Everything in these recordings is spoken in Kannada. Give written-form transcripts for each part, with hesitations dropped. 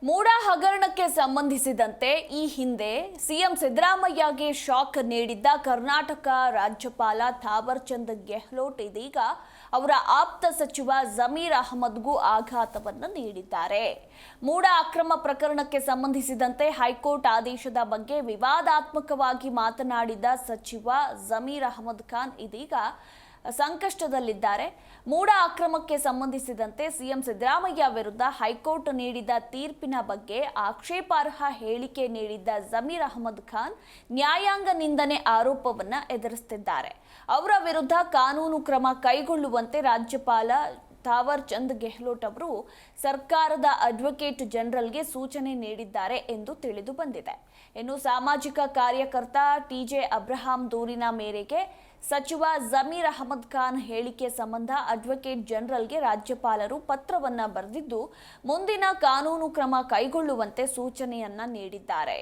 ಮೂಡ ಹಗರಣಕ್ಕೆ ಸಂಬಂಧಿಸಿದಂತೆ ಈ ಹಿಂದೆ ಸಿಎಂ ಸಿದ್ದರಾಮಯ್ಯಗೆ ಶಾಕ್ ನೀಡಿದ್ದ ಕರ್ನಾಟಕ ರಾಜ್ಯಪಾಲ ಥಾವರ್ ಚಂದ್ ಗೆಹ್ಲೋಟ್ ಇದೀಗ ಅವರ ಆಪ್ತ ಸಚಿವ ಜಮೀರ್ ಅಹಮದ್ಗೂ ಆಘಾತವನ್ನು ನೀಡಿದ್ದಾರೆ. ಮೂಡ ಅಕ್ರಮ ಪ್ರಕರಣಕ್ಕೆ ಸಂಬಂಧಿಸಿದಂತೆ ಹೈಕೋರ್ಟ್ ಆದೇಶದ ಬಗ್ಗೆ ವಿವಾದಾತ್ಮಕವಾಗಿ ಮಾತನಾಡಿದ ಸಚಿವ ಜಮೀರ್ ಅಹಮದ್ ಖಾನ್ ಇದೀಗ ಸಂಕಷ್ಟದಲ್ಲಿದ್ದಾರೆ. ಮೂಡ ಅಕ್ರಮಕ್ಕೆ ಸಂಬಂಧಿಸಿದಂತೆ ಸಿಎಂ ಸಿದ್ದರಾಮಯ್ಯ ವಿರುದ್ಧ ಹೈಕೋರ್ಟ್ ನೀಡಿದ ತೀರ್ಪಿನ ಬಗ್ಗೆ ಆಕ್ಷೇಪಾರ್ಹ ಹೇಳಿಕೆ ನೀಡಿದ್ದ ಜಮೀರ್ ಅಹಮದ್ ಖಾನ್ ನ್ಯಾಯಾಂಗ ನಿಂದನೆ ಆರೋಪವನ್ನ ಎದುರಿಸುತ್ತಿದ್ದಾರೆ. ಅವರ ವಿರುದ್ಧ ಕಾನೂನು ಕ್ರಮ ಕೈಗೊಳ್ಳುವಂತೆ ರಾಜ್ಯಪಾಲ ಥಾವರ್ ಚಂದ್ ಗೆಹ್ಲೋಟ್ ಅವರು ಸರ್ಕಾರದ ಅಡ್ವೊಕೇಟ್ ಜನರಲ್ಗೆ ಸೂಚನೆ ನೀಡಿದ್ದಾರೆ ಎಂದು ತಿಳಿದು ಬಂದಿದೆ. ಇನ್ನು ಸಾಮಾಜಿಕ ಕಾರ್ಯಕರ್ತ ಟಿಜೆ ಅಬ್ರಹಾಂ ದೂರಿನ ಮೇರೆಗೆ ಸಚಿವ ಜಮೀರ್ ಅಹಮದ್ ಖಾನ್ ಹೇಳಿಕೆ ಸಂಬಂಧ ಅಡ್ವೊಕೇಟ್ ಜನರಲ್ಗೆ ರಾಜ್ಯಪಾಲರು ಪತ್ರವನ್ನ ಬರೆದಿದ್ದು ಮುಂದಿನ ಕಾನೂನು ಕ್ರಮ ಕೈಗೊಳ್ಳುವಂತೆ ಸೂಚನೆಯನ್ನ ನೀಡಿದ್ದಾರೆ.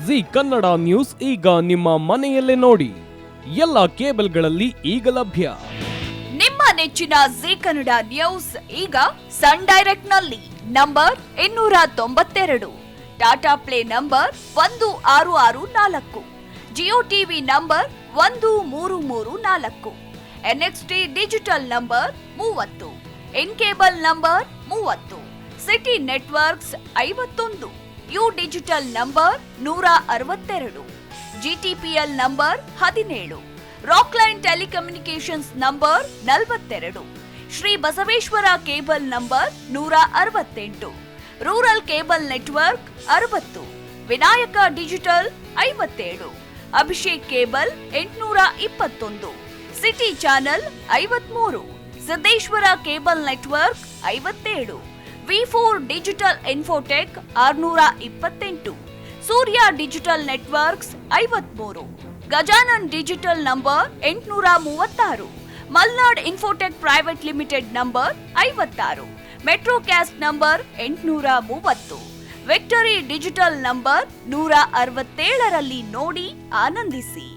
ಜಿ ಕನ್ನಡ ನ್ಯೂಸ್ ಈಗ ನಿಮ್ಮ ಮನೆಯಲ್ಲೇ ನೋಡಿ. ಎಲ್ಲ ಕೇಬಲ್ಗಳಲ್ಲಿ ಈಗ ಲಭ್ಯ. ನಿಮ್ಮ ನೆಚ್ಚಿನ ಜಿ ಕನ್ನಡ ನ್ಯೂಸ್ ಈಗ ಸನ್ ಡೈರೆಕ್ಟ್ ನಲ್ಲಿ number 292, Tata play number 1664, Jio TV number 1334, NXT digital number 30, in cable number 30, city networks 51, U digital number 162, GTPL number 17, Rockline telecommunications number 42, Shri Basaveshwara cable number 168, rural cable network 60, Vinayaka digital 57, Abhishek cable 821, city channel 53, Siddeshwara cable network 57, V4 digital Infotech 628, Surya digital networks 53, Gajanan digital number 836, Malnad infotech private limited number 56, Metrocast number 830, victory digital number 167ರಲ್ಲಿ ನೋಡಿ ಆನಂದಿಸಿ.